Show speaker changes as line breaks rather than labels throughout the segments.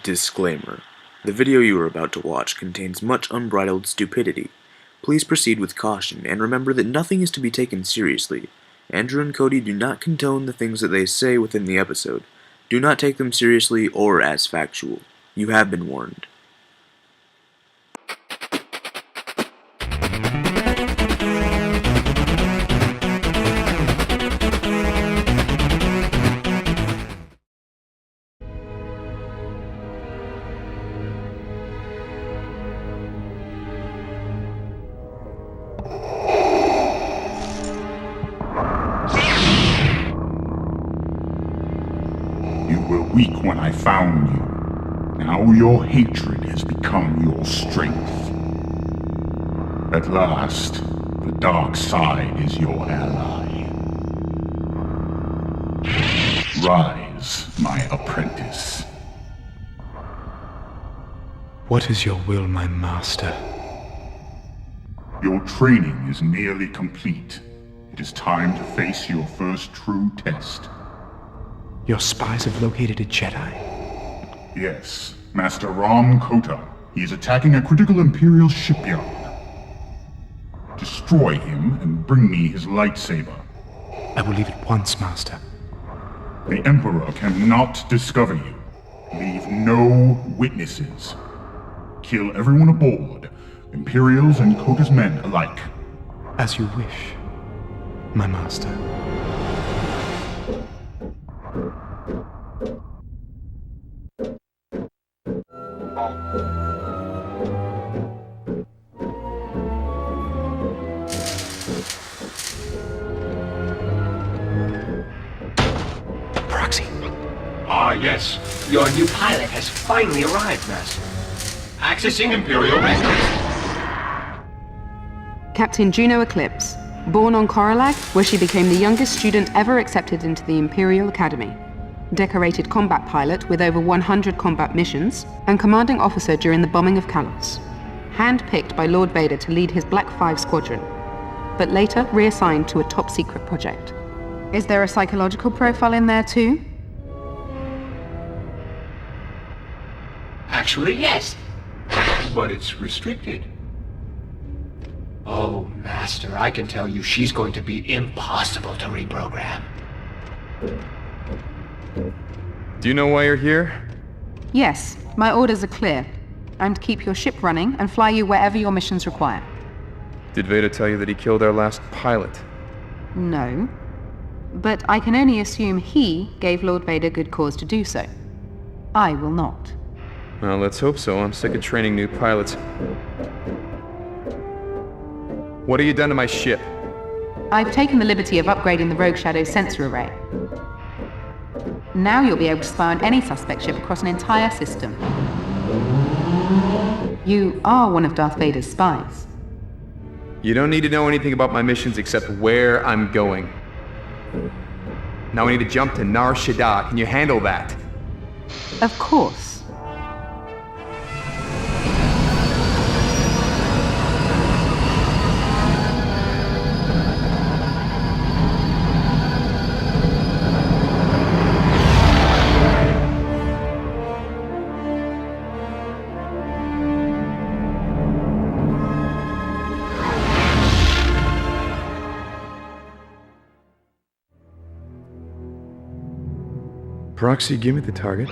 Disclaimer. The video you are about to watch contains much unbridled stupidity. Please proceed with caution, and remember that nothing is to be taken seriously. Andrew and Cody do not condone the things that they say within the episode. Do not take them seriously or as factual. You have been warned.
You were weak when I found you. Now your hatred has become your strength. At last, the dark side is your ally. Rise, my apprentice.
What is your will, my master?
Your training is nearly complete. It is time to face your first true test.
Your spies have located a Jedi.
Yes, Master Ram Kota. He is attacking a critical Imperial shipyard. Destroy him and bring me his lightsaber.
I will leave at once, master.
The Emperor cannot discover you. Leave no witnesses. Kill everyone aboard, Imperials and Kota's men alike.
As you wish, my master. Proxy.
Ah, yes. Your new pilot has finally arrived, Master. Accessing Imperial records.
Captain Juno Eclipse, born on Coralag, where she became the youngest student ever accepted into the Imperial Academy. Decorated combat pilot with over 100 combat missions, and commanding officer during the bombing of Kalos. Hand-picked by Lord Vader to lead his Black 5 squadron, but later reassigned to a top-secret project. Is there a psychological profile in there too?
Actually, yes. But it's restricted. Oh, Master, I can tell you she's going to be impossible to reprogram.
Do you know why you're here?
Yes, my orders are clear. I'm to keep your ship running and fly you wherever your missions require.
Did Vader tell you that he killed our last pilot?
No. But I can only assume he gave Lord Vader good cause to do so. I will not.
Well, let's hope so. I'm sick of training new pilots. What have you done to my ship?
I've taken the liberty of upgrading the Rogue Shadow sensor array. Now you'll be able to spy on any suspect ship across an entire system. You are one of Darth Vader's spies.
You don't need to know anything about my missions except where I'm going. Now we need to jump to Nar Shaddaa. Can you handle that?
Of course.
Proxy, give me the target.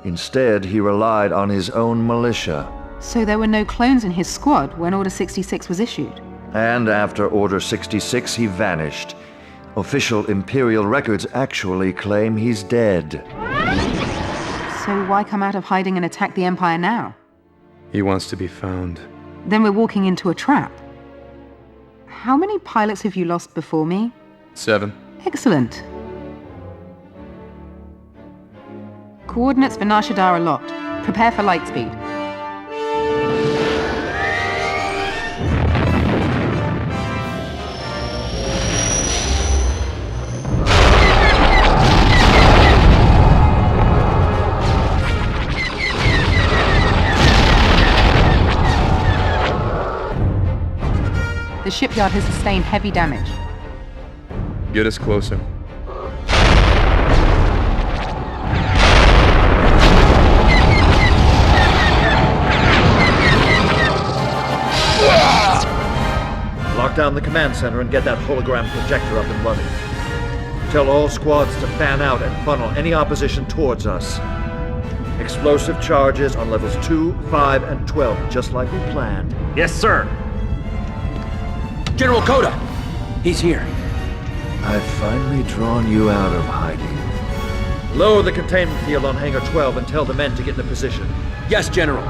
Instead, he relied on his own militia.
So there were no clones in his squad when Order 66 was issued.
And after Order 66, he vanished. Official Imperial records actually claim he's dead.
So why come out of hiding and attack the Empire now?
He wants to be found.
Then we're walking into a trap. How many pilots have you lost before me?
7.
Excellent. Coordinates for Nar Shaddaa are locked. Prepare for light speed. The shipyard has sustained heavy damage.
Get us closer.
down the command center and get that hologram projector up and running. Tell all squads to fan out and funnel any opposition towards us. Explosive charges on levels 2, 5, and 12, just like we planned.
Yes, sir. General Coda! He's here.
I've finally drawn you out of hiding. Lower the containment field on Hangar 12 and tell the men to get into position.
Yes, General.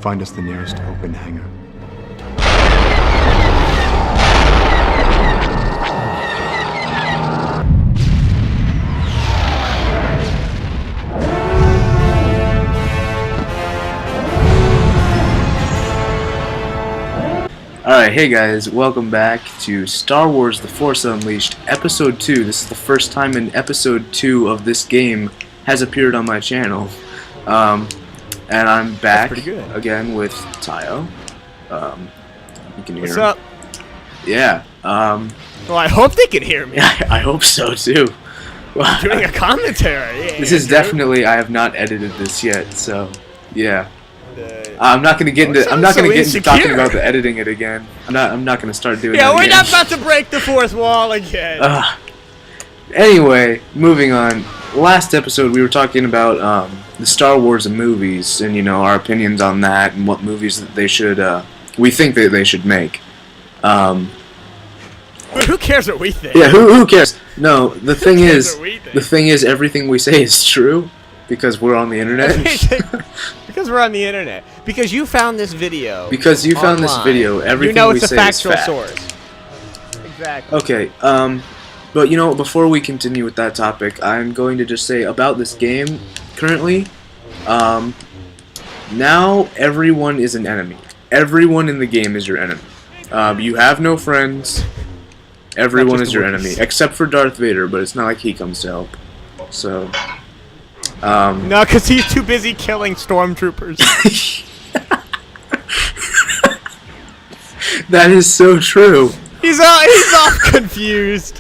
Find us the nearest open hangar.
Alright, hey guys, welcome back to Star Wars The Force Unleashed, Episode 2. This is the first time in Episode 2 of this game has appeared on my channel. And I'm back again with Tihyo. You can hear
What's
him.
up?
Yeah.
Well, I hope they can hear me.
I hope so too.
Doing a commentary. Yeah,
This is definitely, I have not edited this yet, so yeah. I'm not gonna get into. I'm not gonna get into talking about the editing it again. I'm not gonna start doing.
Yeah,
that
we're
again.
not about to break the fourth wall again.
Anyway, moving on. Last episode we were talking about the Star Wars movies and our opinions on that and what movies that they should we think that they should make.
But who cares what we think?
Yeah, who cares? No, the thing
cares
is,
what we think?
the thing is, everything we say is true because we're on the internet.
Because we're on the internet. Because you found this video.
Because you found this
online.
video, everything
you know
we
it's a
say
factual
is fact.
source. Exactly.
Okay, but before we continue with that topic, I'm going to just say about this game currently, now everyone is an enemy. Everyone in the game is your enemy. You have no friends. Everyone is your enemy, except for Darth Vader, but it's not like he comes to help. So,
No, because he's too busy killing stormtroopers.
that is so true.
He's all confused.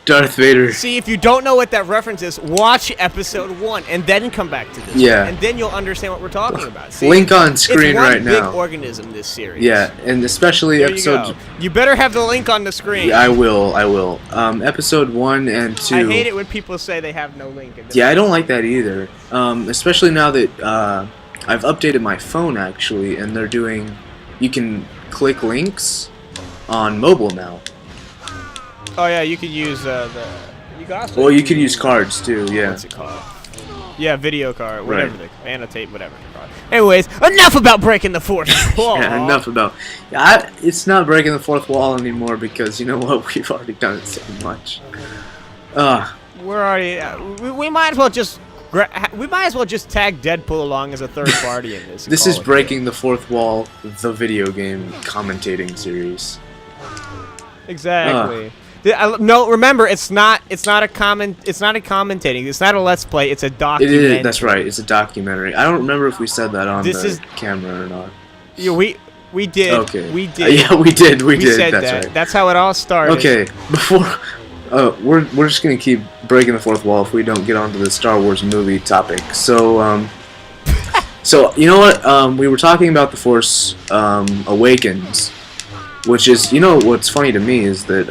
Darth Vader.
See, if you don't know what that reference is, watch episode 1 and then come back to this.
Yeah.
And then you'll understand what we're talking about. See,
Link on screen
it's one
right now.
big organism, this series.
Yeah, and especially
There
episode.
you go. You better have the link on the screen.
Yeah, I will. Episode 1 and 2.
I hate it when people say they have no link.
Yeah, I don't like that either. Especially now that I've updated my phone actually, and they're doing. You can click links on mobile now.
Oh yeah, you could use the. You can also
Well, you can use cards too. Yeah.
What's it called? Yeah, video card, whatever
Right.
they annotate, whatever. Anyways, enough about breaking the fourth wall.
Yeah, enough about. Yeah, it's not breaking the fourth wall anymore because you know what? We've already done it so much.
We're already. We might as well just. We might as well just tag Deadpool along as a third party in this.
This is breaking the fourth wall, the video game commentating series.
Exactly. No, remember, it's not a commentating. It's not a let's play. It's a documentary.
It is. That's right. It's a documentary. I don't remember if we said that on the camera or not.
Yeah, we did.
Okay.
We did.
Yeah, we did. We did.
said
That's
that.
right.
That's how it all started.
Okay. Before. We're just gonna keep breaking the fourth wall if we don't get onto the Star Wars movie topic. So so you know what? We were talking about the Force Awakens. Which is, what's funny to me is that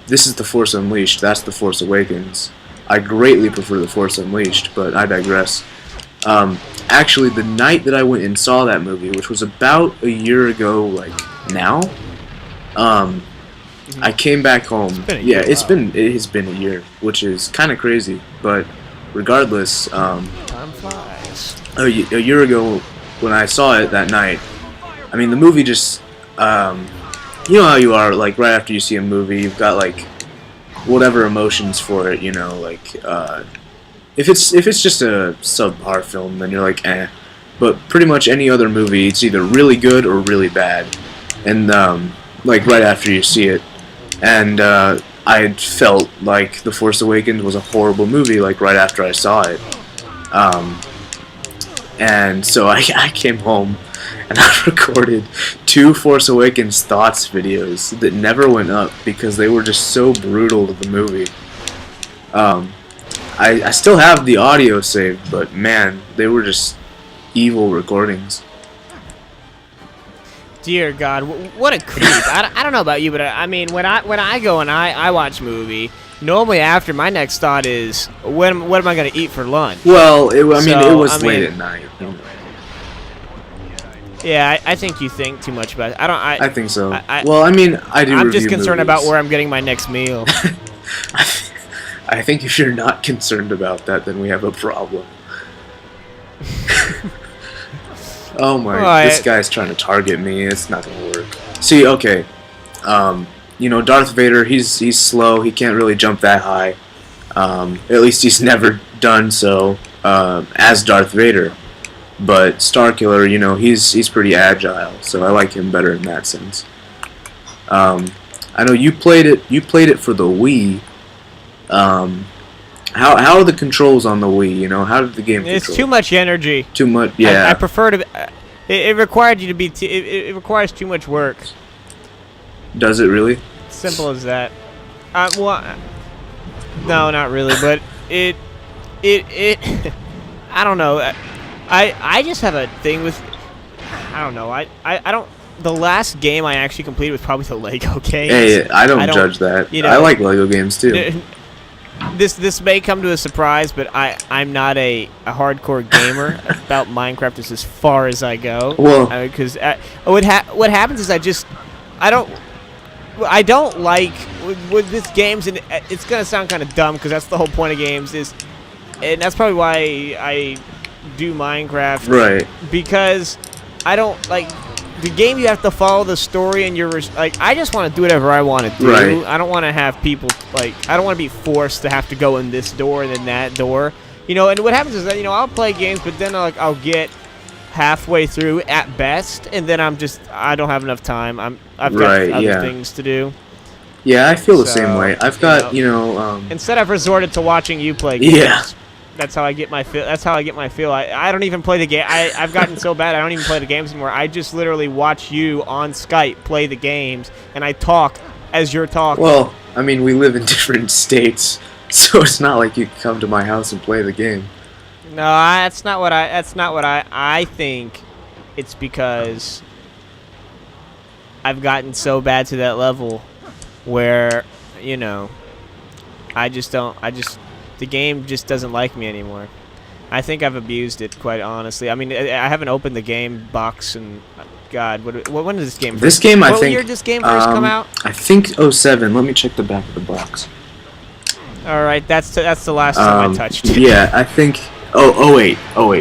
this is The Force Unleashed, that's The Force Awakens. I greatly prefer The Force Unleashed, but I digress. Actually, the night that I went and saw that movie, which was about a year ago, now, I came back home. It has been a year, which is kind of crazy, but regardless,
Time flies.
a year ago when I saw it that night, I mean, the movie just, you know how you are, right after you see a movie, you've got, whatever emotions for it, if it's just a subpar film, then you're like, eh. But pretty much any other movie, it's either really good or really bad. And, right after you see it. And, I felt like The Force Awakens was a horrible movie, right after I saw it. And so I came home, and I recorded 2 Force Awakens thoughts videos that never went up because they were just so brutal to the movie. I still have the audio saved, but man, they were just evil recordings.
Dear God, what a creep! I don't know about you, but I mean, when I go and I watch a movie, normally after my next thought is what am I gonna eat for lunch?
Well, it was late at night. You know.
Yeah, I think you think too much about it.
I think so. Well, I mean, I do.
I'm just concerned
movies.
about where I'm getting my next meal.
I think if you're not concerned about that, then we have a problem. Oh my! This guy's trying to target me. It's not gonna work. See, okay. You know, Darth Vader. He's slow. He can't really jump that high. At least he's never done so as Darth Vader. But Starkiller, you know, he's pretty agile. So I like him better in that sense. I know you played it. You played it for the Wii. How are the controls on the Wii? You know, how did the game control?
It's too much energy.
Too much, yeah.
I prefer to. It required you to be. It requires too much work.
Does it really?
Simple as that. Well, no, not really. But it. I don't know. I just have a thing with. I don't know. I don't. The last game I actually completed was probably the Lego games.
Hey, I don't judge that. You know, I like Lego games too.
This may come to a surprise, but I'm not a hardcore gamer. About Minecraft is as far as I go.
Well,
because what happens is I don't like with games, and it's gonna sound kind of dumb because that's the whole point of games and that's probably why I do Minecraft.
Right.
Because I don't like. The game, you have to follow the story, and you're like, I just want to do whatever I want to do.
Right.
I don't want to have people I don't want to be forced to have to go in this door and then that door. You know, and what happens is that, you know, I'll play games, but then I'll get halfway through at best, and then I don't have enough time. I've got other things to do.
Yeah, I feel the same way. I've got, you know,
instead I've resorted to watching you play games.
Yeah.
That's how I get my feel. That's how I get my feel. I don't even play the game. I've gotten so bad I don't even play the games anymore. I just literally watch you on Skype play the games, and I talk as you're talking.
Well, I mean, we live in different states, so it's not like you can come to my house and play the game.
No, that's not what I think. It's because I've gotten so bad to that level where, you know, the game just doesn't like me anymore. I think I've abused it, quite honestly. I mean, I haven't opened the game box, and God, when did this game?
This game, I think.
What year did this game first come out?
I think 07. Let me check the back of the box.
All right, that's the last time I touched it.
Yeah, I think. 08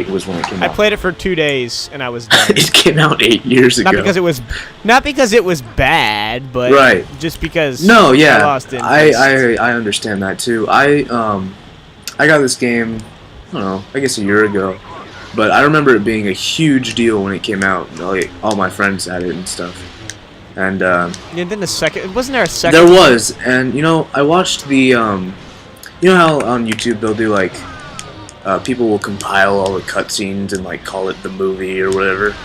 was when it came out.
I played it for 2 days and I was done.
It came out 8 years ago.
Not because it was bad, but just because
I lost
interest.
I understand that too. I got this game, I don't know, I guess a year ago, but I remember it being a huge deal when it came out. Like, all my friends had it and stuff. And
then wasn't there a second?
There was, and you know, I watched the you know how on YouTube they'll do like people will compile all the cutscenes and like call it the movie or whatever.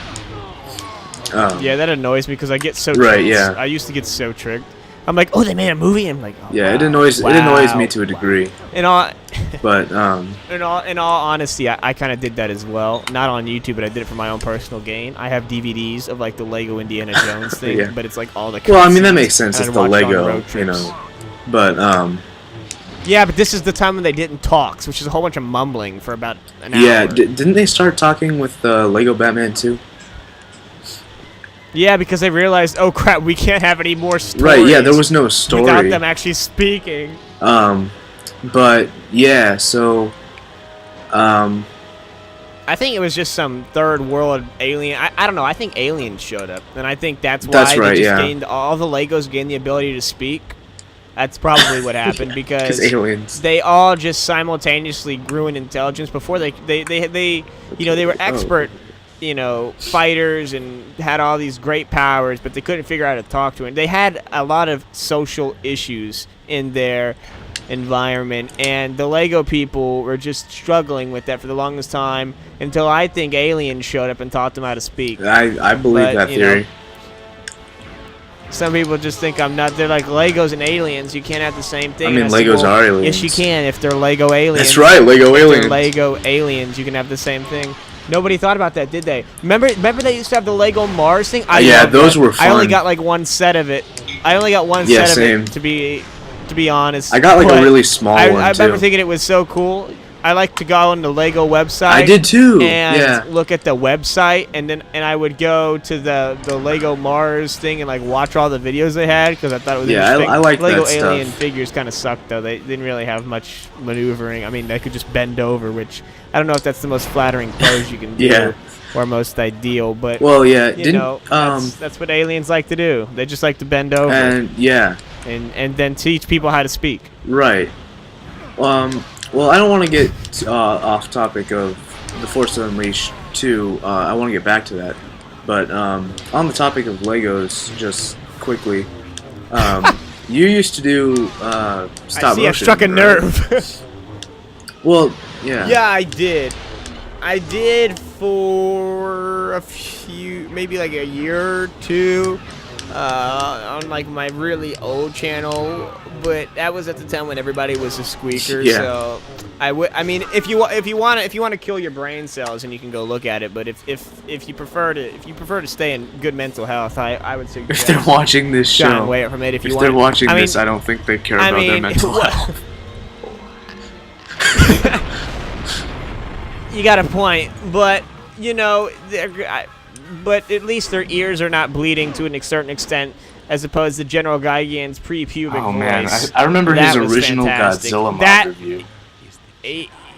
Yeah, that annoys me because I get so
right.
tricked.
Yeah,
I used to get so tricked. I'm like, oh, they made a movie. I'm like, oh,
yeah,
wow,
it annoys me to a degree. But
in all honesty, I kind of did that as well. Not on YouTube, but I did it for my own personal gain. I have DVDs of like the Lego Indiana Jones thing, but it's like all the.
Well, I mean that makes sense. It's the Lego, you know. But
yeah, but this is the time when they didn't talk, which is a whole bunch of mumbling for about an hour.
Yeah, didn't they start talking with Lego Batman 2?
Yeah, because they realized, oh crap, we can't have any more stories.
Right, yeah, there was no story.
Without them actually speaking.
But, yeah, so,
I think it was just some third world alien. I don't know, I think aliens showed up. And I think that's why all the Legos gained the ability to speak. That's probably what happened because
aliens.
They all just simultaneously grew in intelligence before they were expert, fighters and had all these great powers, but they couldn't figure out how to talk to it. They had a lot of social issues in their environment, and the Lego people were just struggling with that for the longest time until I think aliens showed up and taught them how to speak.
I believe that theory.
Some people just think I'm not. They're like Legos and aliens. You can't have the same thing.
I mean, Legos are aliens.
Yes, you can if they're Lego aliens.
That's right, Lego
If
aliens.
they're Lego aliens. You can have the same thing. Nobody thought about that, did they? Remember they used to have the Lego Mars thing?
Yeah, those were fun.
I only got like one set of it.
Same.
To be honest.
I got like
But
a really small one,
I remember
too.
thinking it was so cool. I like to go on the Lego website.
I did too.
And look at the website, and I would go to the Lego Mars thing and like watch all the videos they had because I thought it was interesting.
I like
Lego
that
alien
stuff.
figures kind of sucked though. They didn't really have much maneuvering. I mean, they could just bend over, which I don't know if that's the most flattering pose you can do or most ideal. But
well, yeah,
you know, that's what aliens like to do. They just like to bend over
and
then teach people how to speak.
Right. Well, I don't want to get off topic of The Force Unleashed 2. I want to get back to that. But on the topic of Legos, just quickly, you used to do stop motion.
I struck a nerve.
Well, yeah.
Yeah, I did. I did for a few, maybe like a year or two, on like my really old channel. But that was at the time when everybody was a squeaker.
Yeah.
So I mean, if you want to kill your brain cells, and you can go look at it. But if you prefer to stay in good mental health, I would suggest
If they're watching this show,
shying away from it. If
they're watching this, I don't think they care about their mental health.
You got a point, but you know, but at least their ears are not bleeding to a certain extent, as opposed to General Gigan's pre-pubic voice.
Man, I remember his original
fantastic.
Godzilla mod review.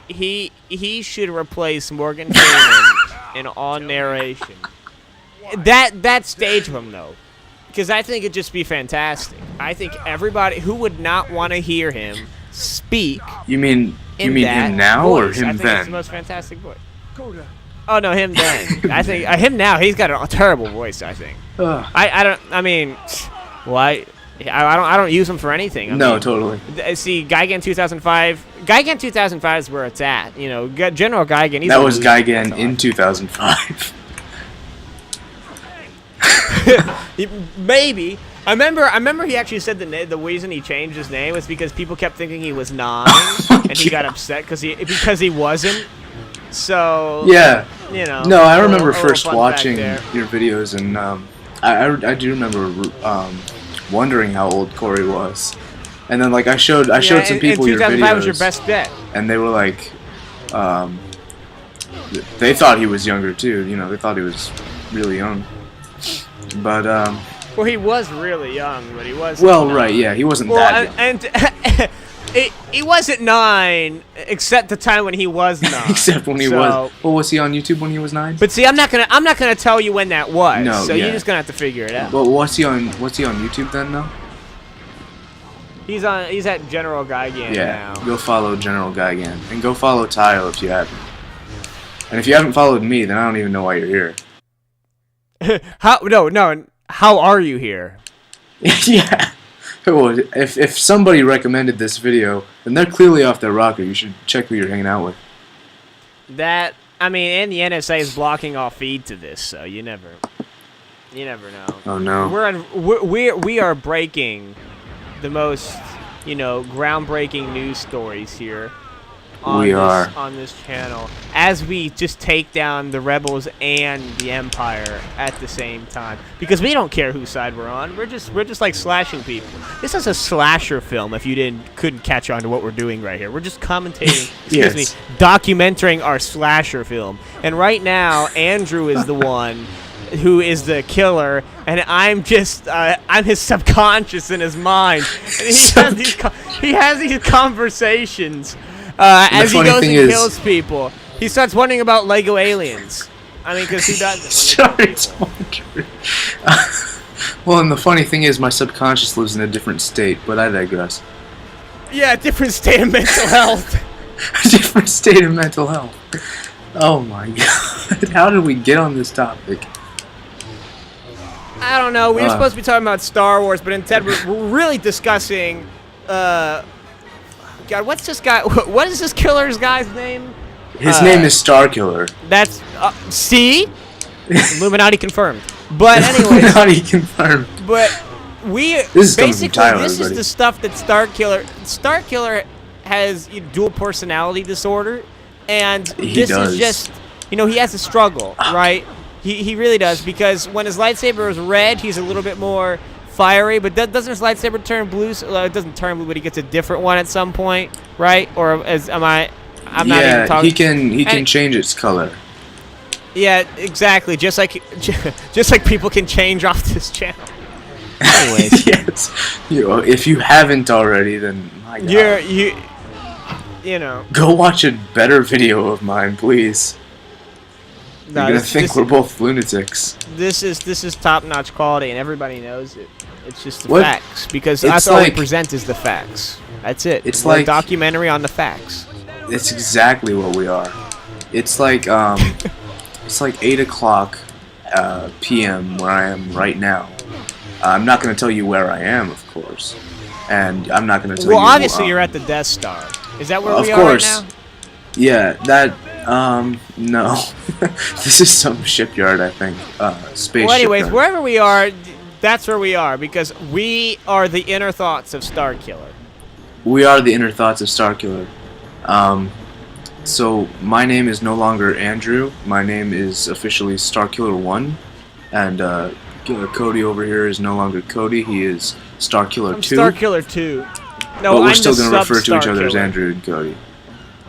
He should replace Morgan Freeman in all narration. That stage him though, because I think it'd just be fantastic. I think everybody who would not want to hear him speak.
You mean him now
voice.
or him
I think
then?
It's the most fantastic voice. Oh no, him then. I think him now. He's got a terrible voice. I think. I don't. I mean, well, I don't use him for anything. I
No,
mean,
totally.
See, Gigan 2005. Gigan 2005 is where it's at. You know, General Gigan.
That was Gigan in 2005.
Maybe. I remember he actually said the reason he changed his name was because people kept thinking he was 9, and he got upset because he wasn't. So
yeah,
you know.
No, I remember first
fun
watching
fact
your videos, and I do remember wondering how old Corey was, and then like I showed some people your videos.
2005 was your best bet.
And they were like, they thought he was younger too. You know, they thought he was really young, but
well, he was really young, but he was.
Well, right, yeah, he wasn't that young.
And he wasn't 9, except the time when he was 9.
Except when he was. Well, was he on YouTube when he was 9?
But see, I'm not gonna tell you when that was.
No,
so
yeah.
you're just gonna have to figure it out.
Well, what's he on YouTube then, though?
He's at General Gigan
Yeah,
now.
go follow General Gigan, and go follow Tihyo if you haven't. And if you haven't followed me, then I don't even know why you're here.
How are you here?
Yeah. Well, if somebody recommended this video, then they're clearly off their rocker. You should check who you're hanging out with.
And the NSA is blocking all feed to this, so you never know.
Oh no.
We are breaking the most, groundbreaking news stories here. On this channel, as we just take down the rebels and the Empire at the same time, because we don't care whose side we're on. We're just like slashing people. This is a slasher film. If you couldn't catch on to what we're doing right here, we're just commentating. Documenting our slasher film. And right now, Andrew is the one who is the killer, and I'm just I'm his subconscious in his mind. And he has these conversations. As he goes and kills people, he starts wondering about Lego aliens. I mean, because who doesn't?
Well, and the funny thing is, my subconscious lives in a different state, but I digress.
Yeah, different state of mental health.
A different state of mental health. Oh my god. How did we get on this topic?
I don't know. We were supposed to be talking about Star Wars, but instead we're really discussing... God, what's this guy? What is this killer's guy's name?
His name is Starkiller.
That's see, Illuminati confirmed. But anyways,
Illuminati confirmed.
But
This is
the stuff that Starkiller has dual personality disorder, and this is just, he has a struggle, right? He really does, because when his lightsaber is red, he's a little bit more fiery, but doesn't his lightsaber turn blue? It doesn't turn blue, but he gets a different one at some point, right? Or I'm not even talking.
He can change its color.
Yeah, exactly. Just like people can change off this channel. Anyways,
yes. If you haven't already, then my God. Go watch a better video of mine, please. You're gonna think we're both lunatics.
This is top-notch quality, and everybody knows it. It's just the facts, because that's all we present is the facts. That's it. It's like a documentary on the facts.
It's exactly what we are. It's like it's like 8 o'clock p.m. where I am right now. I'm not going to tell you where I am, of course, and I'm not going to tell you.
Well, obviously you're at the Death Star. Is that where we are right now?
Yeah, that. No. This is some shipyard, I think. Space.
Well, anyways,
shipyard.
wherever we are, that's where we are, because we are the inner thoughts of Starkiller.
We are the inner thoughts of Starkiller. So my name is no longer Andrew. My name is officially Starkiller 1, and Cody over here is no longer Cody. He is Starkiller 2.
Starkiller 2. No,
but we're still going to refer to each other as Andrew and Cody.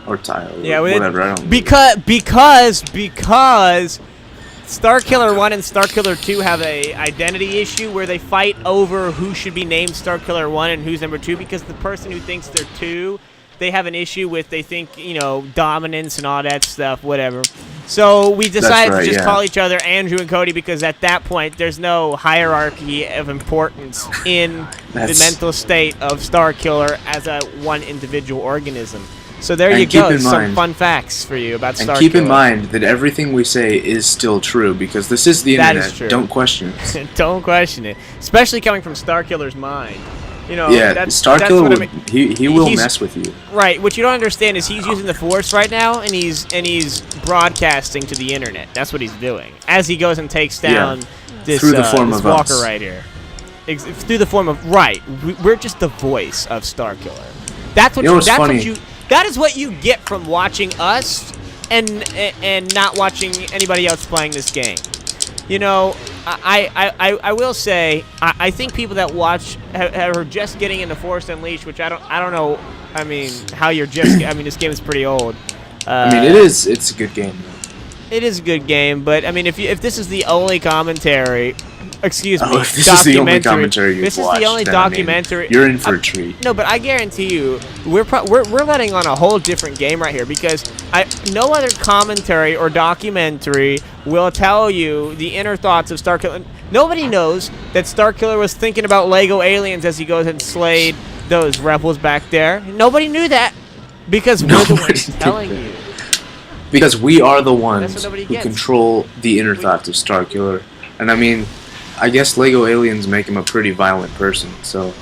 Or Tihyo,
yeah,
whatever, I don't know.
Because Starkiller 1 and Starkiller 2 have a identity issue where they fight over who should be named Starkiller 1 and who's number 2, because the person who thinks they're 2, they have an issue with, they think, dominance and all that stuff, whatever. So we decided to just call each other Andrew and Cody, because at that point there's no hierarchy of importance in the mental state of Starkiller as a one individual organism. So there you go, some fun facts for you about Starkiller.
And keep in mind that everything we say is still true, because this is the internet. That is true. Don't question it.
Don't question it. Especially coming from Starkiller's mind.
Starkiller he will mess with you.
Right. What you don't understand is he's using the Force right now, and he's broadcasting to the internet. That's what he's doing as he goes and takes down this walker right here. Through the form of we're just the voice of Starkiller. That's what that is what you get from watching us and not watching anybody else playing this game. I will say I think people that watch are just getting into Force Unleashed, which I don't know. I mean, how you're just. I mean, this game is pretty old.
It's a good game.
It is a good game, but I mean, if this is the only commentary. Excuse me.
If this is the only commentary you've watched,
this is the only documentary.
You're in for a treat.
No, but I guarantee you, we're letting on a whole different game right here, because no other commentary or documentary will tell you the inner thoughts of Starkiller. Nobody knows that Starkiller was thinking about Lego aliens as he goes and slayed those rebels back there. Nobody knew that, because we're the ones telling you.
Because we are the ones who control the inner thoughts of Starkiller, and I mean. I guess Lego aliens make him a pretty violent person, so...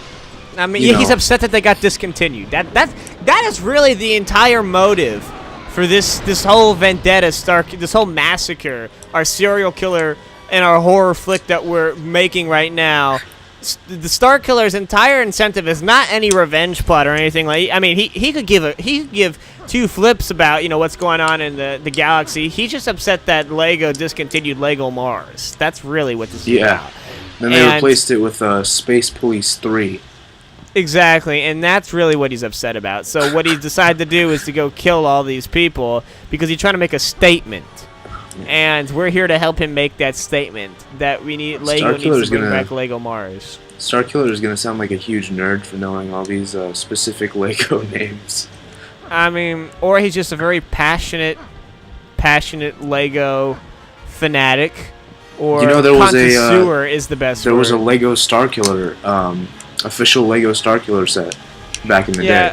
I mean, he's upset that they got discontinued. That is really the entire motive for this whole vendetta, this whole massacre, our serial killer and our horror flick that we're making right now. The Starkiller's entire incentive is not any revenge plot or anything like. I mean, he could give two flips about what's going on in the galaxy. He's just upset that Lego discontinued Lego Mars. That's really what this is about.
Then they replaced it with Space Police 3.
Exactly, and that's really what he's upset about. So what he decided to do is to go kill all these people because he's trying to make a statement. And we're here to help him make that statement that Lego needs to bring back Lego Mars.
Starkiller is going to sound like a huge nerd for knowing all these specific Lego names.
I mean, or he's just a very passionate Lego fanatic. Or
there was
connoisseur is the best
There
word.
was a Lego Starkiller, official Lego Starkiller set back in the day.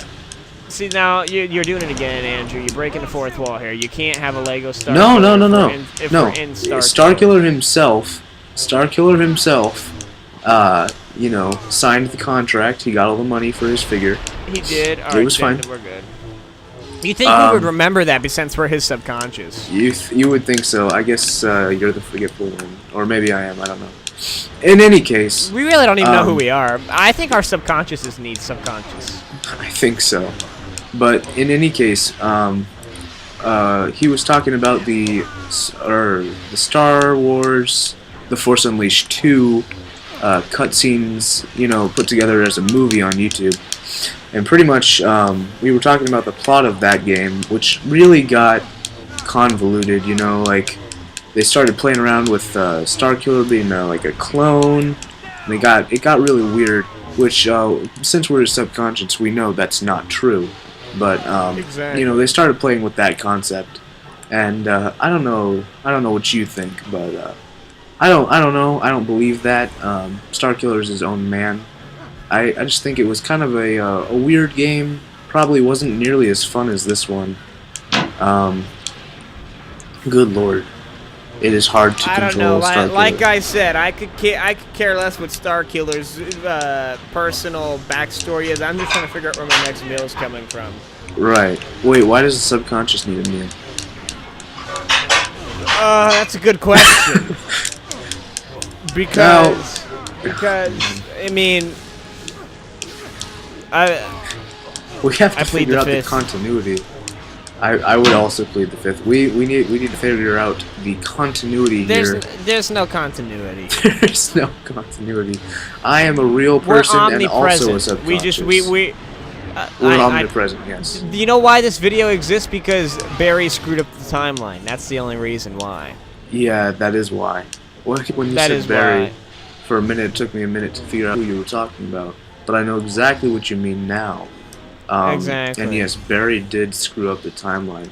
See, now you're doing it again, Andrew. You're breaking the fourth wall here. You can't have a Lego Starkiller.
No.
If we're in Starkiller
Starkiller himself, you know, signed the contract. He got all the money for his figure.
He did. All
It was
then
fine.
We're good. You think we would remember that since we're his subconscious?
You would think so. I guess you're the forgetful one. Or maybe I am. I don't know. In any case...
We really don't even know who we are. I think our subconscious needs subconscious.
I think so. But in any case, he was talking about the Star Wars The Force Unleashed 2 cutscenes, you know, put together as a movie on YouTube. And pretty much, we were talking about the plot of that game, which really got convoluted, you know, like, they started playing around with Starkiller being like a clone, and it got really weird, which, since we're subconscious, we know that's not true. But,
Exactly.
you know, they started playing with that concept, and, I don't know what you think, but, I don't know, I don't believe that. Starkiller's his own man. I just think it was kind of a weird game. Probably wasn't nearly as fun as this one. Good lord, it is hard to
I
control
don't know.
Starkiller.
Like I said, I could care less what Starkiller's personal backstory is. I'm just trying to figure out where my next meal is coming from.
Right. Wait, why does the subconscious need a meal?
That's a good question. because I mean,
We have to
I plead
figure
the
out the
fifth.
continuity. I would also plead the fifth. We need to figure out the continuity here.
there's no continuity.
There's no continuity. I am a real
We're
person and also a
omnipresent.
subconscious.
We're
omnipresent, yes.
You know why this video exists? Because Barry screwed up the timeline. That's the only reason why.
Yeah, that is why. When you
That
said
is
Barry,
why.
for a minute, it took me a minute to figure out who you were talking about. But I know exactly what you mean now.
Exactly.
And yes, Barry did screw up the timeline.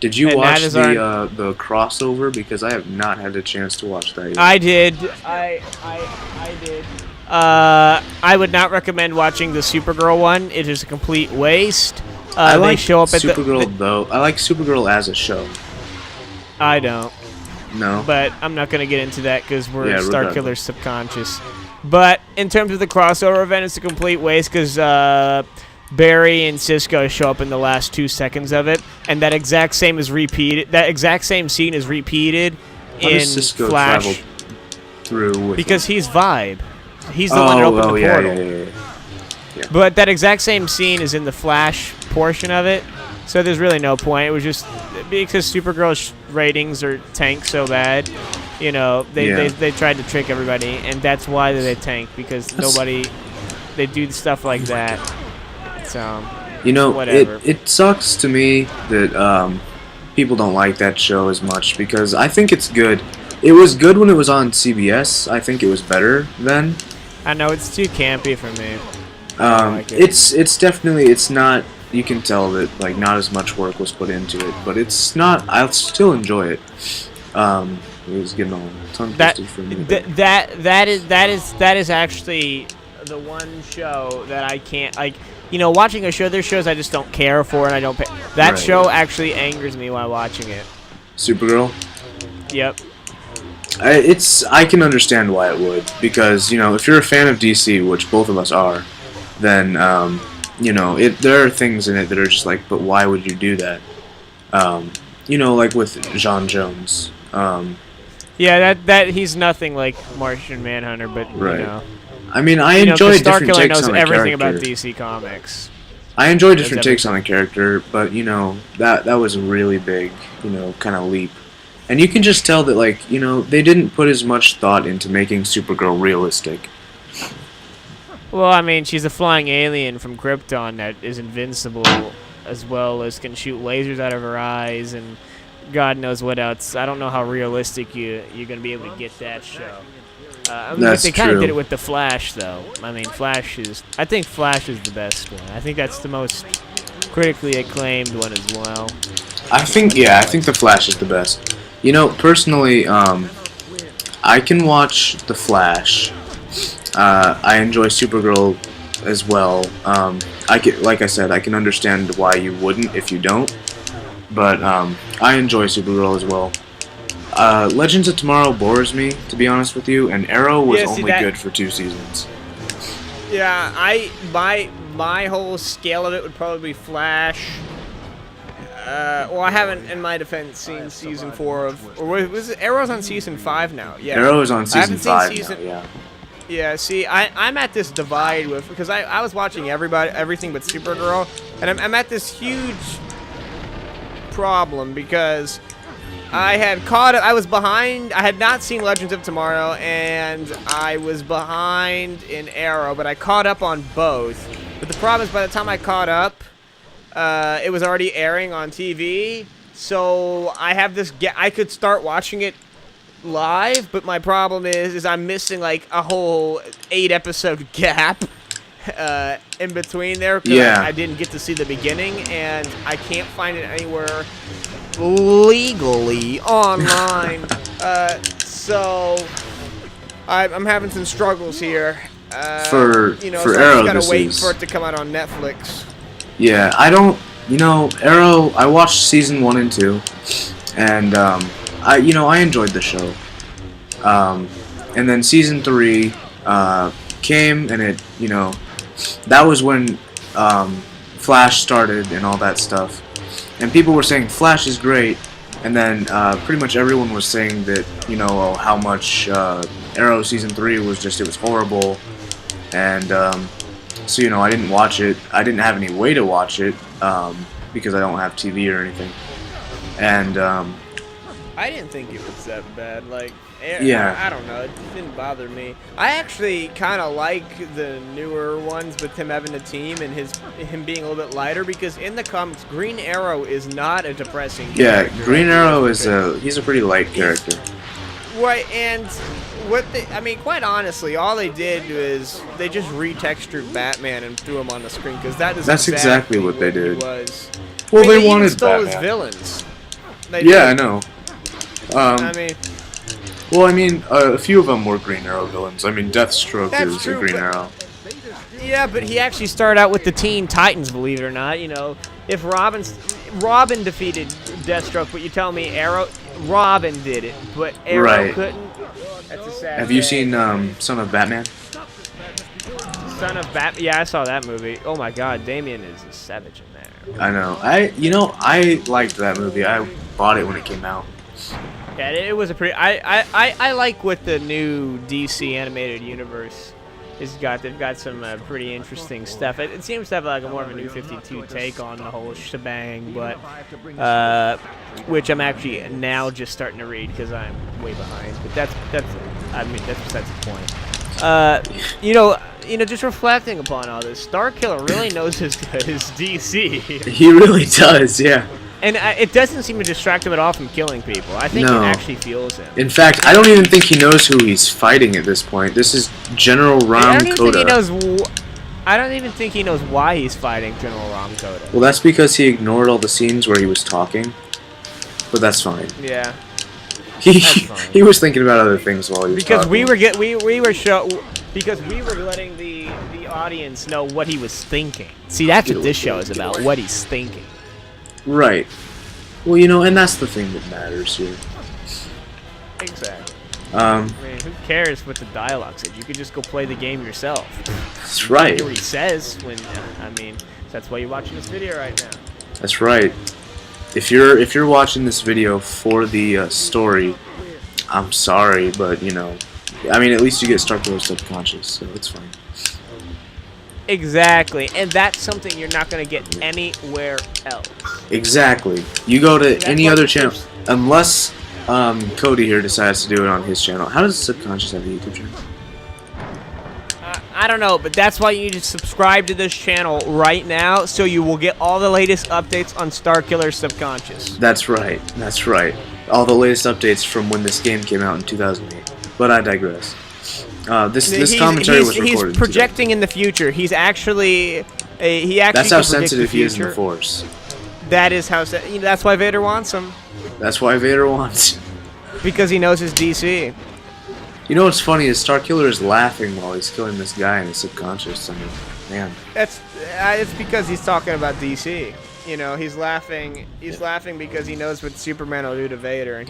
Did you
And
watch
that is
the crossover? Because I have not had a chance to watch that yet.
I did. I did. I would not recommend watching the Supergirl one. It is a complete waste.
I like
they show up at
Supergirl though. I like Supergirl as a show.
I don't.
No.
But I'm not going to get into that because we're
Yeah,
Starkiller's subconscious. But in terms of the crossover event, it's a complete waste because Barry and Cisco show up in the last 2 seconds of it, and that exact same is repeated. That exact same scene is repeated
How
in
does Cisco
Flash
travel through with
because
him?
he's Vibe. He's the one that opened the portal.
Yeah.
But that exact same scene is in the Flash portion of it, so there's really no point. It was just because Supergirl's ratings are tanked so bad, you know, they tried to trick everybody, and that's why they tanked, because they do stuff like that. So,
You know,
whatever.
it sucks to me that people don't like that show as much, because I think it's good. It was good when it was on CBS. I think it was better then.
I know it's too campy for me. I don't like it.
It's definitely, it's not, you can tell that like not as much work was put into it, but it's not, I'll still enjoy it. It was getting all tongue twisted for me.
That is actually the one show that I can't, like, you know, watching a show, there's shows I just don't care for and I don't pay. That
Right.
show actually angers me while watching it.
Supergirl?
Yep.
I can understand why it would, because, you know, if you're a fan of DC, which both of us are, then, you know, there are things in it that are just like, but why would you do that? You know, like with John Jones.
Yeah, that he's nothing like Martian Manhunter, but
Right.
you know.
I mean, I
You know,
enjoy
'cause
different
Starkiller
takes
knows
on a
everything
character.
about DC Comics.
I enjoy different
Knows
takes on a character, but, you know, that was a really big, you know, kind of leap. And you can just tell that, like, you know, they didn't put as much thought into making Supergirl realistic.
Well, I mean, she's a flying alien from Krypton that is invincible, as well as can shoot lasers out of her eyes, and God knows what else. I don't know how realistic you're going to be able to get that show. I mean,
That's
they kind of
true.
did it with the Flash, though. I mean, I think Flash is the best one. I think that's the most critically acclaimed one as well.
I think the Flash is the best. You know, personally, I can watch the Flash. I enjoy Supergirl as well. Like I said, I can understand why you wouldn't if you don't. But I enjoy Supergirl as well. Legends of Tomorrow bores me, to be honest with you, and Arrow was
Yeah, see,
only
that-
good for 2 seasons.
Yeah, my whole scale of it would probably be Flash. Well, I haven't, in my defense, seen season 4 of, or was it Arrow's on season 5 now? Yeah.
Arrow's on season 5
season,
now, yeah.
Yeah, see, I'm at this divide with, because I was watching everything but Supergirl, and I'm at this huge problem because I was behind. I had not seen Legends of Tomorrow, and I was behind in Arrow, but I caught up on both. But the problem is, by the time I caught up, it was already airing on TV. So I have this. I could start watching it live, but my problem is I'm missing like a whole 8-episode gap in between there.
Yeah.
I didn't get to see the beginning, and I can't find it anywhere legally online. So I'm having some struggles here.
For
so
Arrow,
I just gotta wait
is...
for it to come out on Netflix.
Yeah, I don't... Arrow, I watched season 1 and 2, and, I enjoyed the show. And then season 3 came, and it, that was when Flash started and all that stuff. And people were saying Flash is great, and then pretty much everyone was saying that, how much Arrow season 3 was it was horrible. And so, I didn't watch it. I didn't have any way to watch it because I don't have TV or anything. And
I didn't think it was that bad. Like,
yeah.
I don't know. It didn't bother me. I actually kind of like the newer ones with him having a team and him being a little bit lighter, because in the comics, Green Arrow is not a depressing character.
Yeah, Green Arrow is he's a pretty light character.
Right, and quite honestly, all they did was they just retextured Batman and threw him on the screen, because that's
exactly what they did.
He was.
Well, they
even
wanted
stole
Batman.
his villains.
Yeah, I know.
Well,
a few of them were Green Arrow villains. Deathstroke is a Green Arrow.
Yeah, but he actually started out with the Teen Titans, believe it or not. If Robin defeated Deathstroke, but you tell me Robin did it, but Arrow couldn't. That's a sad
Have you seen Son of Batman?
Son of Batman? Yeah, I saw that movie. Oh my God, Damian is a savage in there.
I know. I liked that movie. I bought it when it came out.
Yeah, it was a pretty. I like what the new DC animated universe has got. They've got some pretty interesting stuff. It seems to have like a more of a New 52 take on the whole shebang, but which I'm actually now just starting to read because I'm way behind. But that's besides the point. Just reflecting upon all this, Starkiller really knows his DC.
He really does, yeah.
And it doesn't seem to distract him at all from killing people. I think it actually fuels him.
In fact, I don't even think he knows who he's fighting at this point. This is General Ram Koda.
I don't even think he knows why he's fighting General Ram Koda.
Well, that's because he ignored all the scenes where he was talking. But that's fine.
Yeah.
He was thinking about other things while he was talking.
Because we were letting the audience know what he was thinking. See, that's what this show is about. What he's thinking.
Right. Well, and that's the thing that matters here.
Exactly.
Who
cares what the dialogue said? You could just go play the game yourself.
That's right.
You hear what he says when. That's why you're watching this video right now.
That's right. If you're watching this video for the story, I'm sorry, but at least you get Starkiller subconscious, so it's fine.
Exactly, and that's something you're not going to get anywhere else.
Exactly. You go to any other channel, unless Cody here decides to do it on his channel. How does Subconscious have a YouTube channel?
I don't know, but that's why you need to subscribe to this channel right now, so you will get all the latest updates on Starkiller Subconscious.
That's right. That's right. All the latest updates from when this game came out in 2008. But I digress. This commentary was recorded.
He's projecting in the future. He's actually
That's how sensitive he is in the Force.
That is how. That's why Vader wants him.
That's why Vader wants him.
Because he knows his DC.
What's funny is Starkiller is laughing while he's killing this guy in his subconscious. Man.
It's because he's talking about DC. He's laughing. He's laughing because he knows what Superman will do to Vader, and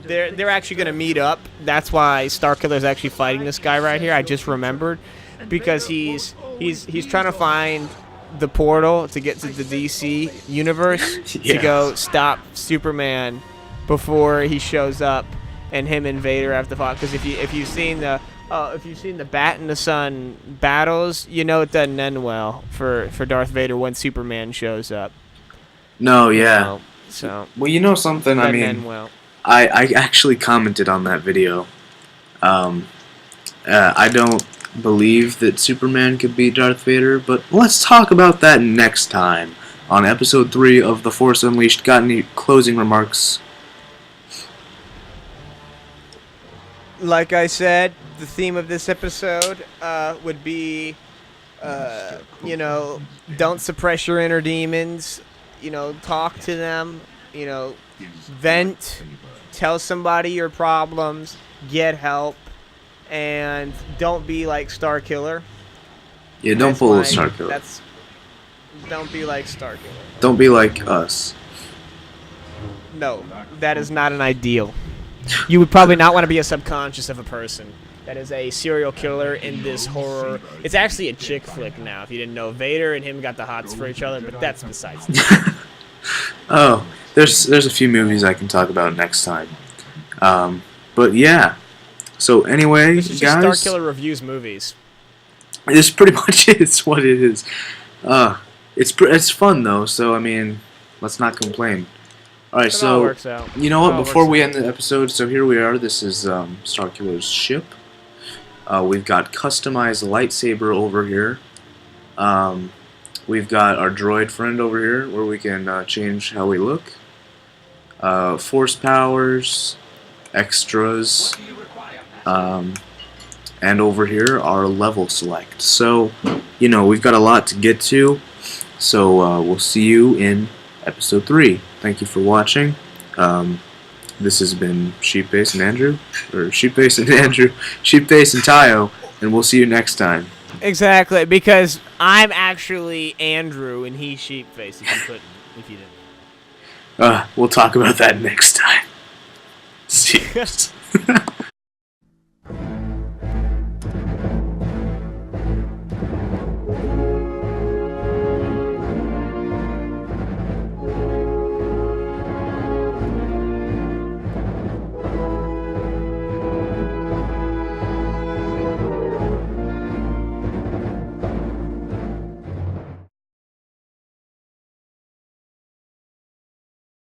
they're actually gonna meet up. That's why Starkiller's actually fighting this guy right here. I just remembered, because he's trying to find the portal to get to the DC universe to go stop Superman before he shows up, and him and Vader have to fight. Because if you've seen the Bat in the Sun battles, you know it doesn't end well for Darth Vader when Superman shows up.
No, yeah.
So
well, you know something. I mean,
end well.
I actually commented on that video. I don't believe that Superman could beat Darth Vader, but let's talk about that next time on episode 3 of The Force Unleashed. Got any closing remarks?
Like I said, the theme of this episode would be, don't suppress your inner demons. Talk to them. Vent. Tell somebody your problems. Get help. And don't be like Starkiller.
Yeah, don't pull a Starkiller.
Don't be like Starkiller.
Don't be like us.
No, that is not an ideal. You would probably not want to be a subconscious of a person that is a serial killer in this horror. It's actually a chick flick now, if you didn't know. Vader and him got the hots for each other, but that's besides the point.
Oh, there's a few movies I can talk about next time. But yeah. So anyway,
this is
guys,
just Starkiller reviews movies.
This pretty much is what it is. It's fun though, so I mean, let's not complain. All right, so
works out.
You know what? Before we end the episode, so here we are. This is Starkiller's ship. We've got customized lightsaber over here. We've got our droid friend over here, where we can change how we look. Force powers, extras. And over here, our level select. So, we've got a lot to get to. So, we'll see you in episode 3. Thank you for watching. This has been Sheepface and Andrew. Or Sheepface and Andrew. Sheepface and Tihyo. And we'll see you next time.
Exactly, because I'm actually Andrew and he's Sheepface, if you didn't.
We'll talk about that next time. See you.